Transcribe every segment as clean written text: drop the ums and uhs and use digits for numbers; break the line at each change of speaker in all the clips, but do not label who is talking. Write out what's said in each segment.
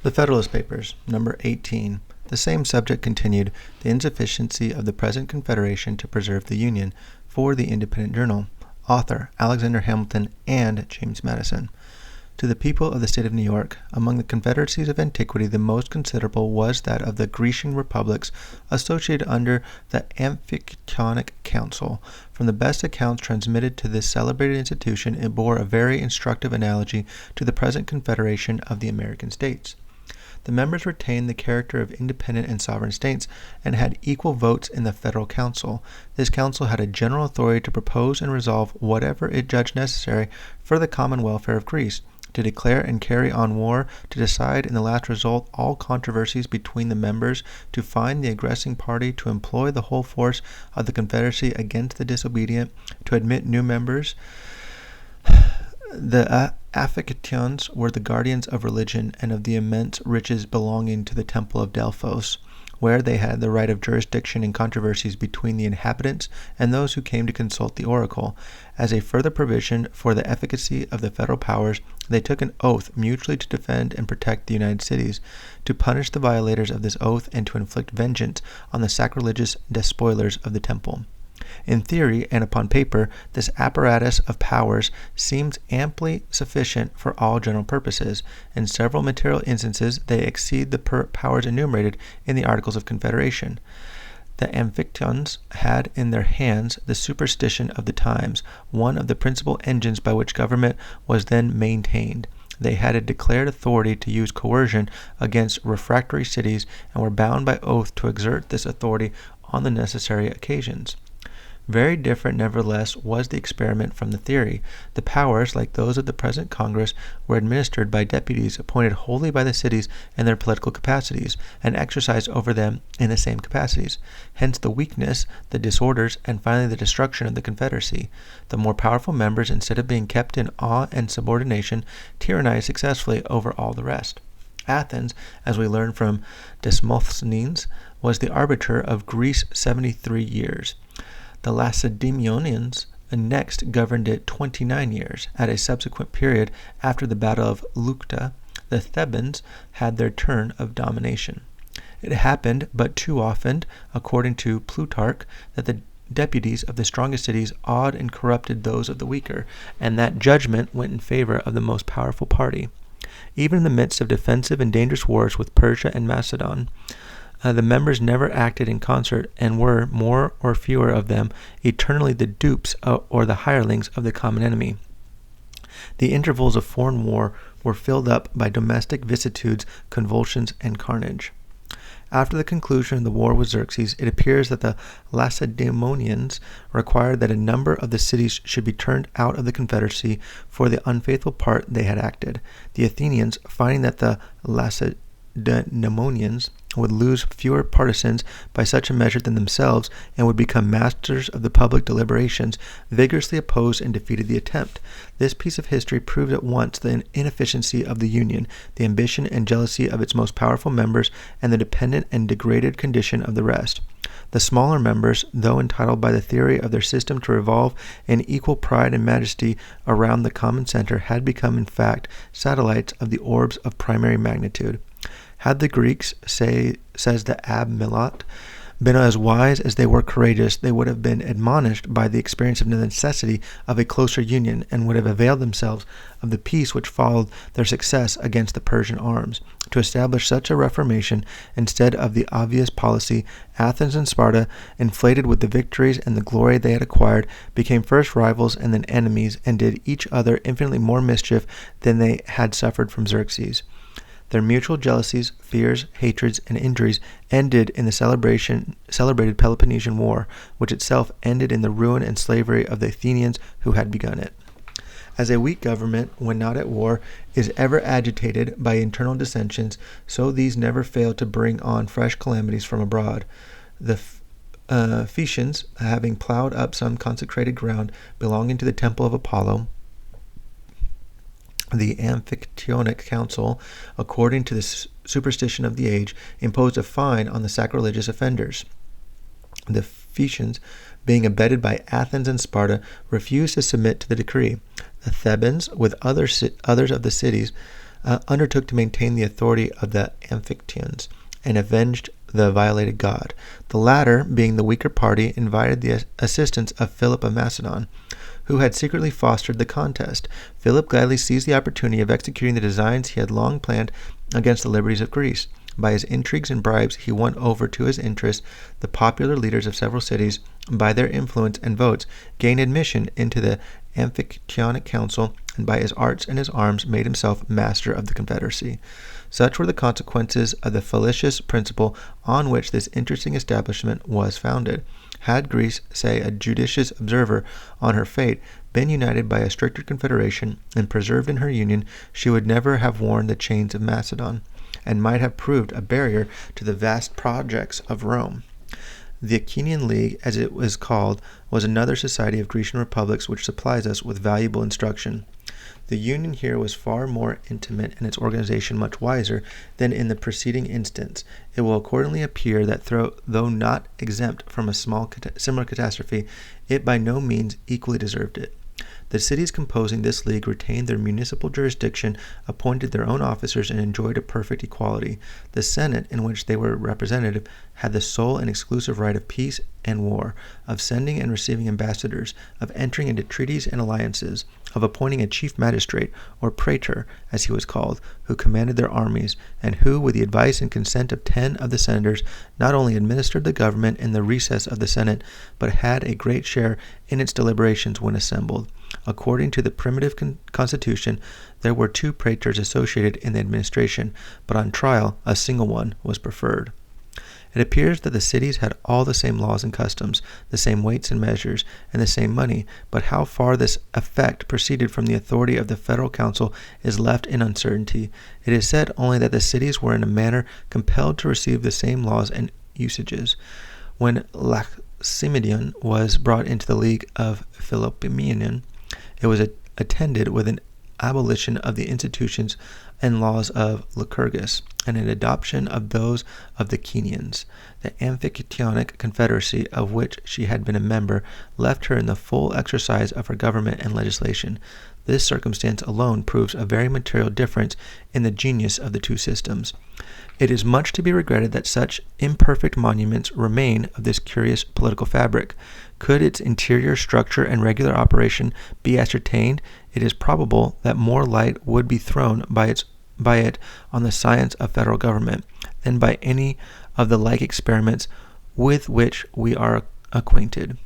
The Federalist Papers, number 18. The same subject continued, the insufficiency of the present confederation to preserve the Union, for the Independent Journal. Author, Alexander Hamilton and James Madison. To the people of the state of New York, among the confederacies of antiquity the most considerable was that of the Grecian republics associated under the Amphictyonic Council. From the best accounts transmitted to this celebrated institution, it bore a very instructive analogy to the present confederation of the American states. The members retained the character of independent and sovereign states and had equal votes in the Federal Council. This council had a general authority to propose and resolve whatever it judged necessary for the common welfare of Greece, to declare and carry on war, to decide in the last result all controversies between the members, to find the aggressing party, to employ the whole force of the confederacy against the disobedient, to admit new members. The Amphictyons were the guardians of religion and of the immense riches belonging to the temple of Delphos, where they had the right of jurisdiction in controversies between the inhabitants and those who came to consult the oracle. As a further provision for the efficacy of the federal powers, they took an oath mutually to defend and protect the united cities, to punish the violators of this oath, and to inflict vengeance on the sacrilegious despoilers of the temple. In theory and upon paper, this apparatus of powers seems amply sufficient for all general purposes. In several material instances, they exceed the powers enumerated in the Articles of Confederation. The Amphictyons had in their hands the superstition of the times, one of the principal engines by which government was then maintained. They had a declared authority to use coercion against refractory cities, and were bound by oath to exert this authority on the necessary occasions. Very different, nevertheless, was the experiment from the theory. The powers, like those of the present Congress, were administered by deputies appointed wholly by the cities in their political capacities, and exercised over them in the same capacities. Hence the weakness, the disorders, and finally the destruction of the Confederacy. The more powerful members, instead of being kept in awe and subordination, tyrannized successfully over all the rest. Athens, as we learn from Demosthenes, was the arbiter of Greece 73 years. The Lacedaemonians next governed it 29 years. At a subsequent period, after the battle of Leucta, the Thebans had their turn of domination. It happened but too often, according to Plutarch, that the deputies of the strongest cities awed and corrupted those of the weaker, and that judgment went in favor of the most powerful party. Even in the midst of defensive and dangerous wars with Persia and Macedon, the members never acted in concert, and were, more or fewer of them, eternally the dupes or the hirelings of the common enemy. The intervals of foreign war were filled up by domestic vicissitudes, convulsions, and carnage. After the conclusion of the war with Xerxes, it appears that the Lacedaemonians required that a number of the cities should be turned out of the confederacy for the unfaithful part they had acted. The Athenians, finding that the Lacedaemonians would lose fewer partisans by such a measure than themselves, and would become masters of the public deliberations, vigorously opposed and defeated the attempt. This piece of history proved at once the inefficiency of the Union, the ambition and jealousy of its most powerful members, and the dependent and degraded condition of the rest. The smaller members, though entitled by the theory of their system to revolve in equal pride and majesty around the common center, had become in fact satellites of the orbs of primary magnitude. Had the Greeks, says the Abb Milot, been as wise as they were courageous, they would have been admonished by the experience of the necessity of a closer union, and would have availed themselves of the peace which followed their success against the Persian arms. To establish such a reformation, instead of the obvious policy, Athens and Sparta, inflated with the victories and the glory they had acquired, became first rivals and then enemies, and did each other infinitely more mischief than they had suffered from Xerxes. Their mutual jealousies, fears, hatreds, and injuries ended in the celebrated Peloponnesian War, which itself ended in the ruin and slavery of the Athenians who had begun it. As a weak government, when not at war, is ever agitated by internal dissensions, so these never fail to bring on fresh calamities from abroad. The Phaeacians, having plowed up some consecrated ground belonging to the temple of Apollo, the Amphictyonic Council, according to the superstition of the age, imposed a fine on the sacrilegious offenders. The Phaeacians, being abetted by Athens and Sparta, refused to submit to the decree. The Thebans, with others of the cities, undertook to maintain the authority of the Amphictyons and avenged the violated god. The latter, being the weaker party, invited the assistance of Philip of Macedon, who had secretly fostered the contest. Philip gladly seized the opportunity of executing the designs he had long planned against the liberties of Greece. By his intrigues and bribes, he won over to his interest the popular leaders of several cities. By their influence and votes, gained admission into the Amphictyonic Council, and by his arts and his arms made himself master of the confederacy. Such were the consequences of the fallacious principle on which this interesting establishment was founded. Had Greece, say a judicious observer on her fate, been united by a stricter confederation and preserved in her union, she would never have worn the chains of Macedon, and might have proved a barrier to the vast projects of Rome. The Achaean League, as it was called, was another society of Grecian republics which supplies us with valuable instruction. The union here was far more intimate and its organization much wiser than in the preceding instance. It will accordingly appear that though not exempt from a similar catastrophe, it by no means equally deserved it. The cities composing this league retained their municipal jurisdiction, appointed their own officers, and enjoyed a perfect equality. The Senate, in which they were represented, had the sole and exclusive right of peace and war, of sending and receiving ambassadors, of entering into treaties and alliances, of appointing a chief magistrate, or praetor, as he was called, who commanded their armies, and who, with the advice and consent of 10 of the senators, not only administered the government in the recess of the Senate, but had a great share in its deliberations when assembled. According to the primitive constitution, there were 2 praetors associated in the administration, but on trial a single one was preferred. It appears that the cities had all the same laws and customs, the same weights and measures, and the same money, but how far this effect proceeded from the authority of the federal council is left in uncertainty. It is said only that the cities were in a manner compelled to receive the same laws and usages. When Lacedaemon was brought into the League of Philopoemen, it was attended with an abolition of the institutions and laws of Lycurgus, and an adoption of those of the Achaeans. The Amphictyonic Confederacy, of which she had been a member, left her in the full exercise of her government and legislation. This circumstance alone proves a very material difference in the genius of the 2 systems. It is much to be regretted that such imperfect monuments remain of this curious political fabric. Could its interior structure and regular operation be ascertained, it is probable that more light would be thrown by it on the science of federal government than by any of the like experiments with which we are acquainted.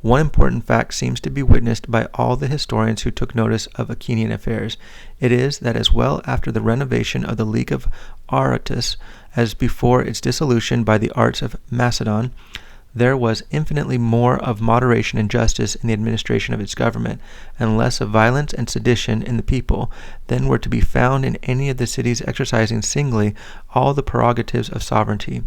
One important fact seems to be witnessed by all the historians who took notice of Achaean affairs. It is that as well after the renovation of the League of Aratus as before its dissolution by the arts of Macedon, there was infinitely more of moderation and justice in the administration of its government, and less of violence and sedition in the people, than were to be found in any of the cities exercising singly all the prerogatives of sovereignty.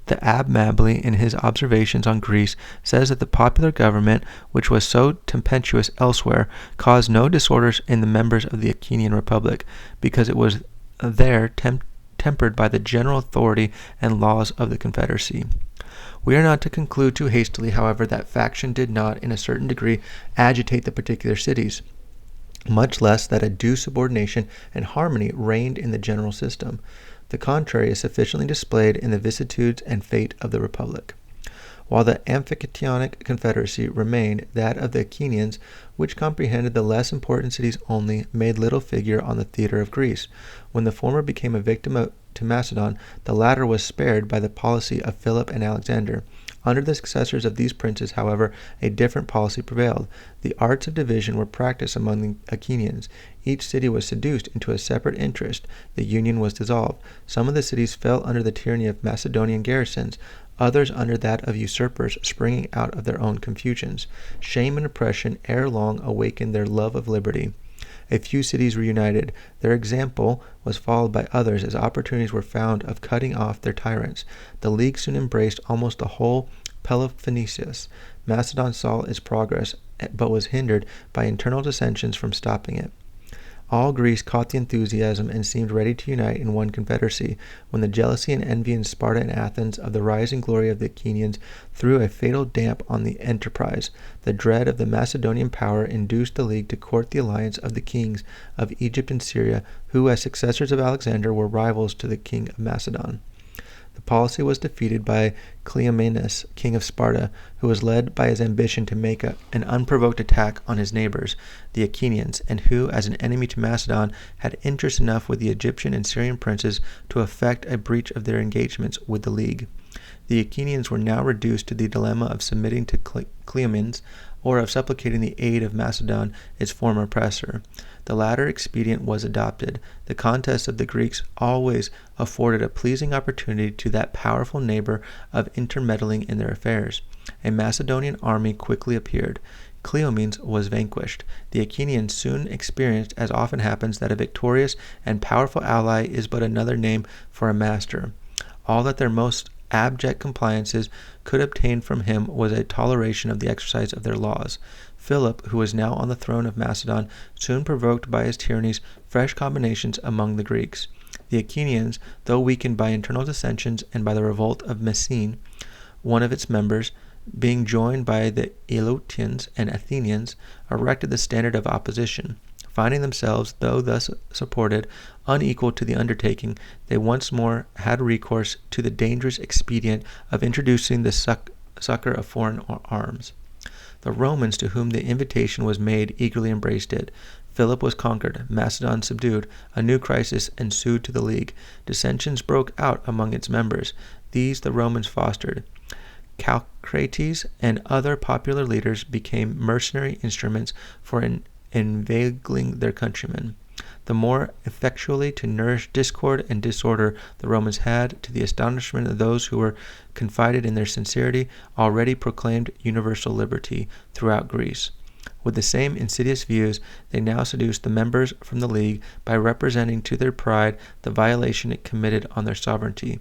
The Abbé Mably, in his observations on Greece, says that the popular government, which was so tempestuous elsewhere, caused no disorders in the members of the Achaean Republic, because it was there tempered by the general authority and laws of the confederacy. We are not to conclude too hastily, however, that faction did not, in a certain degree, agitate the particular cities, much less that a due subordination and harmony reigned in the general system. The contrary is sufficiently displayed in the vicissitudes and fate of the Republic. While the Amphictyonic Confederacy remained that of the Achaeans, which comprehended the less important cities only, made little figure on the theater of Greece. When the former became a victim to Macedon, the latter was spared by the policy of Philip and Alexander. Under the successors of these princes, however, a different policy prevailed. The arts of division were practiced among the Achaeans. Each city was seduced into a separate interest. The union was dissolved. Some of the cities fell under the tyranny of Macedonian garrisons, others under that of usurpers springing out of their own confusions. Shame and oppression ere long awakened their love of liberty. A few cities were united. Their example was followed by others as opportunities were found of cutting off their tyrants. The league soon embraced almost the whole Peloponnesus. Macedon saw its progress, but was hindered by internal dissensions from stopping it. All Greece caught the enthusiasm and seemed ready to unite in one confederacy, when the jealousy and envy in Sparta and Athens of the rising glory of the Achaeans threw a fatal damp on the enterprise. The dread of the Macedonian power induced the League to court the alliance of the kings of Egypt and Syria, who, as successors of Alexander, were rivals to the king of Macedon. The policy was defeated by Cleomenes, king of Sparta, who was led by his ambition to make an unprovoked attack on his neighbors, the Achaeans, and who, as an enemy to Macedon, had interest enough with the Egyptian and Syrian princes to effect a breach of their engagements with the League. The Achaeans were now reduced to the dilemma of submitting to Cleomenes or of supplicating the aid of Macedon, its former oppressor. The latter expedient was adopted. The contests of the Greeks always afforded a pleasing opportunity to that powerful neighbor of intermeddling in their affairs. A Macedonian army quickly appeared. Cleomenes was vanquished. The Achaeans soon experienced, as often happens, that a victorious and powerful ally is but another name for a master. All that their most abject compliances could obtain from him was a toleration of the exercise of their laws. Philip, who was now on the throne of Macedon, soon provoked by his tyrannies fresh combinations among the Greeks. The Achaeans, though weakened by internal dissensions and by the revolt of Messene, one of its members, being joined by the Eleutians and Athenians, erected the standard of opposition. Finding themselves, though thus supported, unequal to the undertaking, they once more had recourse to the dangerous expedient of introducing the succor of foreign arms. The Romans, to whom the invitation was made, eagerly embraced it. Philip was conquered, Macedon subdued, a new crisis ensued to the League. Dissensions broke out among its members. These the Romans fostered. Callicrates and other popular leaders became mercenary instruments for inveigling their countrymen. The more effectually to nourish discord and disorder the Romans had, to the astonishment of those who were confided in their sincerity, already proclaimed universal liberty throughout Greece. With the same insidious views, they now seduced the members from the League by representing to their pride the violation it committed on their sovereignty.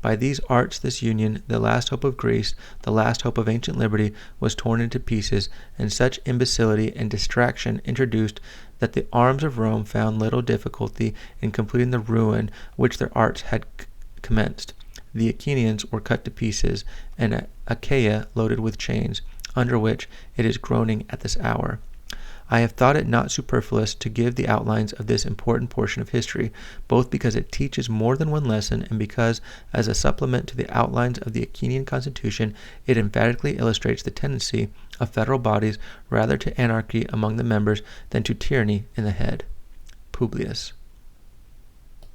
By these arts this union, the last hope of Greece, the last hope of ancient liberty, was torn into pieces, and such imbecility and distraction introduced that the arms of Rome found little difficulty in completing the ruin which their arts had commenced. The Achaeans were cut to pieces, and Achaia loaded with chains, under which it is groaning at this hour. I have thought it not superfluous to give the outlines of this important portion of history, both because it teaches more than one lesson and because, as a supplement to the outlines of the Achaean constitution, it emphatically illustrates the tendency of federal bodies rather to anarchy among the members than to tyranny in the head. Publius.